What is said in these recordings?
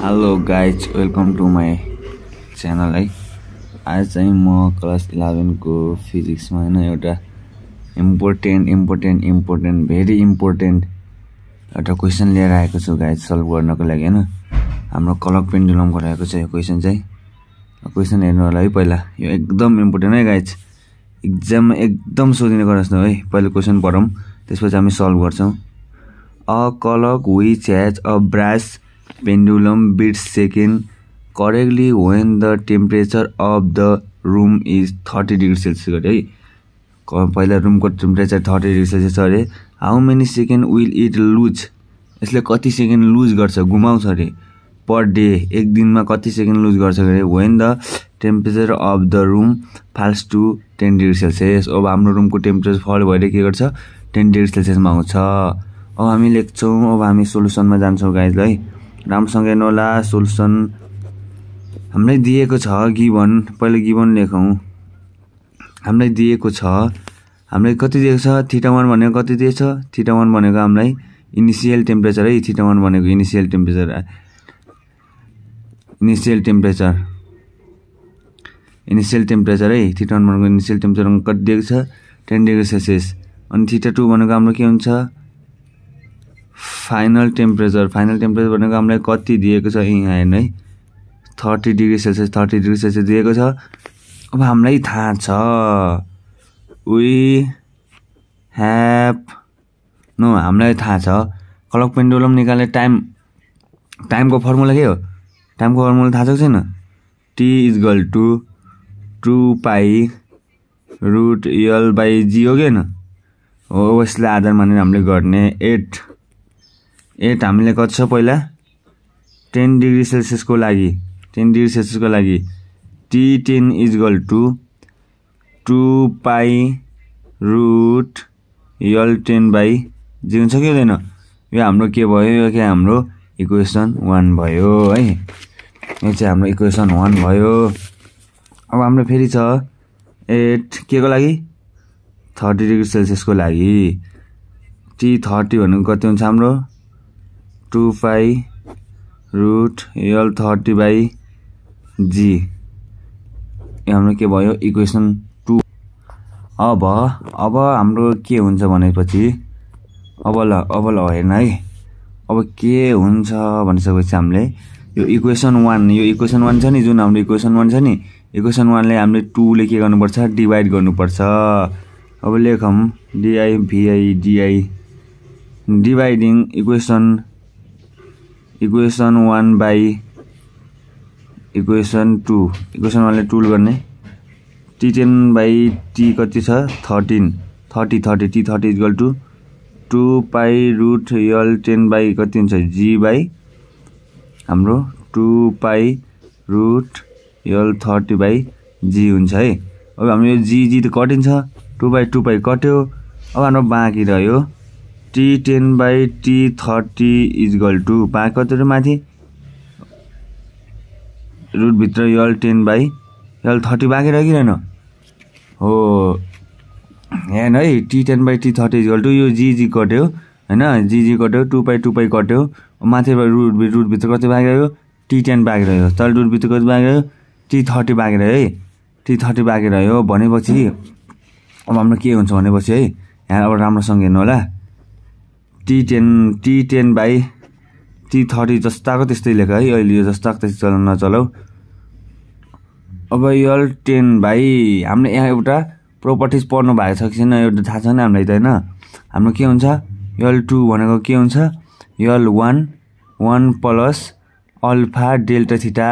Hello guys, welcome to my channel है। आज चाहिँ म क्लास 11 को फिजिक्समा हैन एउटा इम्पोर्टेन्ट भेरी इम्पोर्टेन्ट एउटा क्वेसन लिएर आएको छु गाइज, सल्भ गर्नको लागि हैन। हाम्रो क्लक पेन्डुलमको रहेको छ यो क्वेसन चाहिँ। क्वेसन हेर्नु होला है पहिला, यो एकदम इम्पोर्टेन्ट है गाइज, एक्जाममा एकदम सोधिने गरछ न है। पहिला क्वेसन पढौँ, त्यसपछि हामी सल्भ गर्छौं। A clock which has a brass pendulum beats second correctly when the temperature of the room is 30 degrees Celsius गरे है। पहिला रुमको टेम्परेचर 30 डिग्री सेल्सियस अरे। How many second will it lose, यसले कति सेकेन्ड लुज गर्छ, गुमाउँछ अरे पर डे, एक दिनमा कति सेकेन्ड लुज गर्छ अरे। when the temperature of the room falls to 10 degree Celsius, अब हाम्रो रुमको टेम्परेचर फल भएर के गर्छ, 10 डिग्री सेल्सियसमा आउँछ। अब हामी लेख्छौं, अब हामी सोलुसनमा जान्छौं गाइज है। राम्रोसँग हेर्नु होला, सोलुसन हामीलाई दिएको छ गिवन, पहिले गिवन लेखौं। हामीलाई दिएको छ, हामीलाई कति दिएको छ, θ1 भनेको कति दिएको छ, θ1 भनेको हामीलाई इनिशियल टेम्परेचर है। θ1 भनेको इनिशियल टेम्परेचर है, θ1 भनेको इनिशियल टेम्परेचर कति दिएको छ, 10 डिग्री सेल्सियस। अनि θ2 भनेको हाम्रो के हुन्छ, फाइनल टेम्परेचर भनेको हामीलाई कति दिएको छ, यहाँ हेर्नु है, 30 डिग्री सेल्सियस दिएको छ। अब हामीलाई थाहा छ, हामीलाई थाहा छ क्लक पेन्डुलम निकाल्ने टाइमको फर्मुला के हो, टाइमको फर्मुला थाहा छ कि छैन, t = 2π √L/g हो कि हैन हो। यसलाई आधार मानेर हामीले गर्ने 8 हामीले कति छ पहिला 10 डिग्री सेल्सियसको लागि, T10 = 2π √L10/g हुन्छ कि हुँदैन। यो हाम्रो के भयो, यो के हाम्रो इक्वेसन 1 भयो है। यो चाहिँ हाम्रो इक्वेसन 1 भयो। अब हाम्रो फेरि छ 8 के को लागि, 30 डिग्री सेल्सियसको लागि। T30 भनेको कति हुन्छ हाम्रो 2π √L30/g। यो हाम्रो के भयो, इक्वेसन 2। अब हाम्रो के हुन्छ भनेपछि, अब ल हेर्न है। अब के हुन्छ भनिसकेपछि हामीले यो इक्वेसन 1 छ नि, जुन हाम्रो इक्वेसन 1 छ नि, इक्वेसन 1 ले हामीले 2 ले के गर्नुपर्छ, डिभाइड गर्नुपर्छ। अब लेखौं di dividing equation 1 by equation 2। Equation 1 ले 2 गर्ने, T10/t कति छ 13, T30 = 2π √L10/ कति हुन्छ g बाइ हाम्रो 2π √L30/g हुन्छ है। अब हाम्रो यो g त कटिन्छ, 2π कट्यो। अब हाम्रो बाँकी रह्यो T10/T30 = बाँकी कति रह्यो माथि रुट भित्र L10/L30 बाँकी रह्यो कि रहेन हो। हेर्नु है, T10/T30 = यो g कट्यो हैन, g कट्यो, 2π कट्यो, माथि रुट भित्र कति बाँकी रह्यो, T10 बाँकी रह्यो, तल रुट भित्र कति बाँकी रह्यो, T30 बाँकी रह्यो है। T30 बाँकी रह्यो भनेपछि अब हाम्रो के हुन्छ भनेपछि है, यहाँ अब राम्रोसँग हेर्नु होला। T10/T30 जस्ताको त्यस्तै लेख है, अहिले यो जस्ताको त्यस्तै नचलाऊ। अब L10/, हामीले यहाँ एउटा प्रोपर्टिज पढ्नु भएको छ कि छैन एउटा थाहा छैन हामीलाई त हैन। हाम्रो के हुन्छ, L2 भनेको के हुन्छ, L1 plus alpha delta theta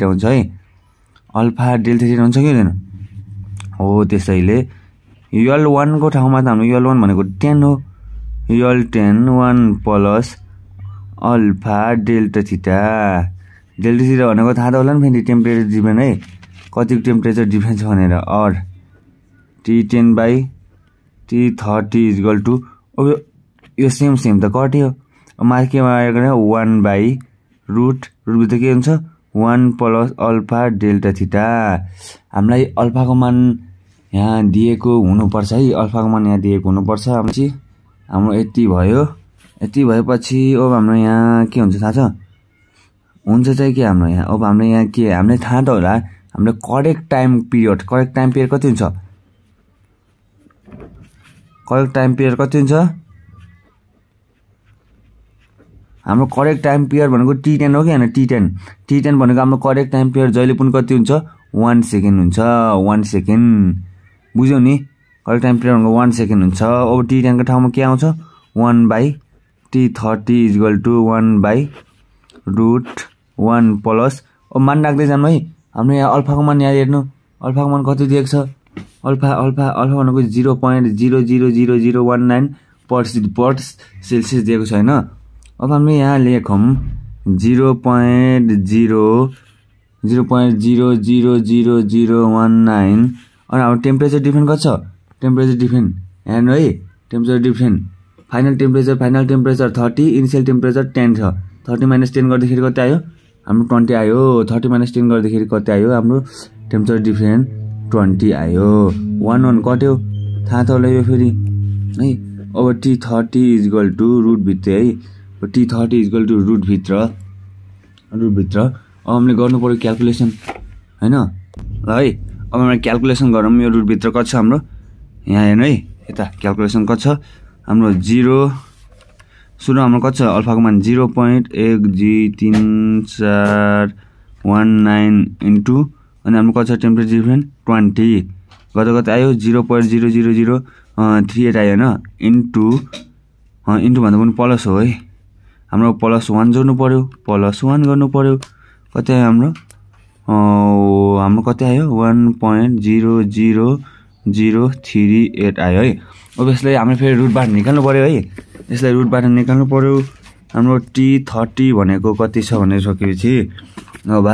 हुन्छ है। अल्फा डेल्टा थीटा हुन्छ कि हुँदैन हो। त्यसैले L1 को ठाउँमा त हाम्रो L1 भनेको 10 हो, L10 1 plus alpha delta theta भनेको थाहा त होला नि फेरि, टेम्परेचर डिफरेन्स है, कतिको टेम्परेचर डिफरेन्स भनेर। और T10/T30 = अब यो सेम त कट्यो। अब माथि के आएको 1 √, भित्र के हुन्छ 1 प्लस अल्फा डेल्टा थीटा। हामीलाई अल्फाको मान यहाँ दिएको हुनुपर्छ है, हाम्रो यति भयो। यति भएपछि अब हाम्रो यहाँ के हुन्छ थाहा छ हुन्छ चाहिँ के हाम्रो यहाँ अब हाम्रो यहाँ के हामीलाई थाहा त होला हाम्रो करेक्ट टाइम पिरियड कति हुन्छ करेक्ट टाइम पिरियड कति हुन्छ हाम्रो करेक्ट टाइम पिरियड भनेको T10 हो कि हैन T10 भनेको हाम्रो करेक्ट टाइम पिरियड जहिले पनि कति हुन्छ 1 सेकेन्ड हुन्छ 1 सेकेन्ड बुझ्यौ नि करेक्ट टाइम पिरियड भनेको 1 सेकेन्ड हुन्छ अब T10 को ठाउँमा के आउँछ 1/T30 = 1/√1 प्लस अब मान राख्दै जानु है हाम्रो यहाँ अल्फा को मान यहाँ हेर्नु अल्फा को मान कति दिएको छ अल्फा भनेको 0.000019 पर सेल्सियस दिएको छ हैन अब हामीले यहाँ लेखौं 0.000019 अनि हाम्रो टेम्परेचर डिफरेन्ट कति छ टेम्परेचर डिफरेन्ट हेर्नु है temperature different final temperature 30 initial temperature 10 छ 30 - 10 गर्दाखेरि कति आयो हाम्रो 20 आयो 30 - 10 गर्दाखेरि कति आयो हाम्रो टेम्परेचर डिफरेन्ट 20 आयो 1 कट्यो थाहा त होला यो फेरि है अब T30 = रुट भित्र है T30 = रुट भित्र अब हामीले गर्नु पर्यो क्याल्कुलेसन हैन ल है अब हामीले क्याल्कुलेसन गरौँ यो रुट भित्र कति छ हाम्रो यहाँ हेर्नु है यता क्याल्कुलेसन कति छ हाम्रो 0 सुरु हाम्रो कति छ अल्फा को मान 0.1G3419 इन्टु अनि हाम्रो कति छ टेम्परेचर डिफरेन्ट 20 कति आयो 0.00038 आयो हैन इन्टु भन्दा पनि प्लस हो है हाम्रो +1 जोड्नु पर्यो +1 गर्नु पर्यो कति आयो हाम्रो कति आयो 1.00038 आयो है अब यसलाई हामीले फेरि रुटबाट निकाल्नु पर्यो है यसलाई रुटबाट निकाल्नु पर्यो हाम्रो T30 भनेको कति छ भनेर सकेपछि अब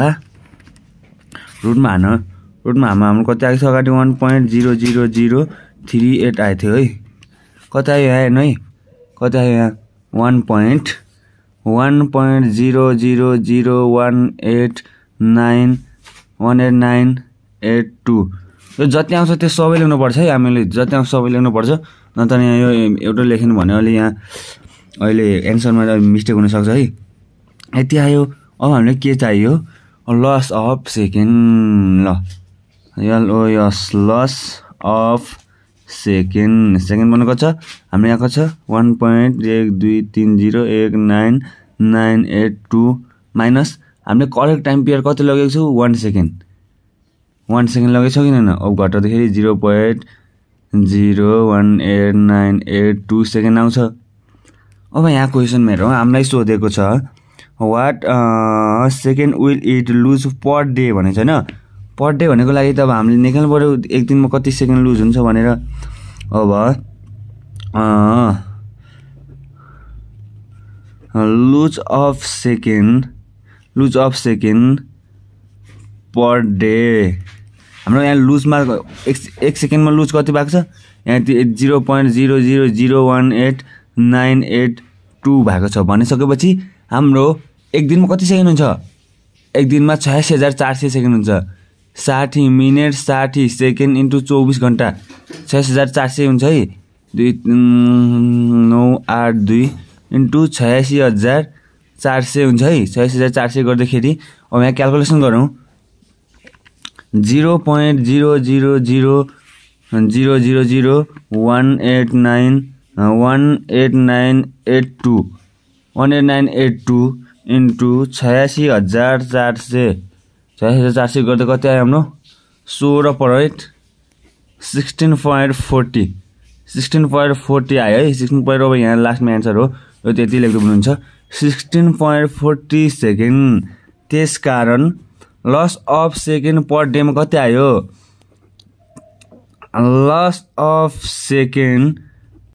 रुटमा हाम्रो कति आएको छ अगाडि 1.00038 आएको थियो है कति आयो यहाँ हेर्नु है कति आयो यहाँ 1.00018918982 यो जति आउँछ त्यो सबै लेख्नु पर्छ है हामीले जति आउँछ सबै लेख्नु पर्छ नत्र यहाँ यो एउटा लेख्नु भने अहिले एन्सरमा मिस्टेक हुन सक्छ है यति आयो अब हामीले के चाहियो लस अफ सेकेन्ड ल LOS लस अफ सेकेन्ड भनेको छ हाम्रो यहाँ कति छ 1.1230199982 माइनस हामीले करेक्ट टाइम पिरियड कति लगेको छु 1 सेकेन्ड लगेको छ कि हैन अब घटाउँदाखेरि 0.01898 सेकेन्ड आउँछ अब यहाँ क्वेशन मेरो हामीलाई सोधेको छ what second will it lose per day भनेको छ हैन पर डे भनेको लागि त अब हामीले निकाल्नु पर्यो एक दिनमा कति सेकेन्ड लुज हुन्छ भनेर अब lose of second per day हाम्रो यहाँ लुजमा एक सेकेन्डमा लुज कति भएको छ यहाँ 0.0001898 भएको छ भनिसकेपछि हाम्रो एक दिनमा कति सेकेन्ड हुन्छ एक दिनमा 86400 सेकेन्ड हुन्छ 60 मिनेट 60 सेकेन्ड इन्टु 24 घण्टा 86400 हुन्छ है 982 इन्टु 86400 हुन्छ है 86400 गर्दाखेरि अब यहाँ क्याल्कुलेसन गरौँ 0.000189882 इन्टु 86400 गर्दा कति आयो हाम्रो 16 पर 16.40 आयो है 16 अब यहाँ लास्टमा एन्सर हो यो त्यति लेख्दै हुनुहुन्छ 16.40 सेकेन्ड त्यसकारण लस अफ सेकेन्ड पर डेमा कति आयो लस अफ सेकेन्ड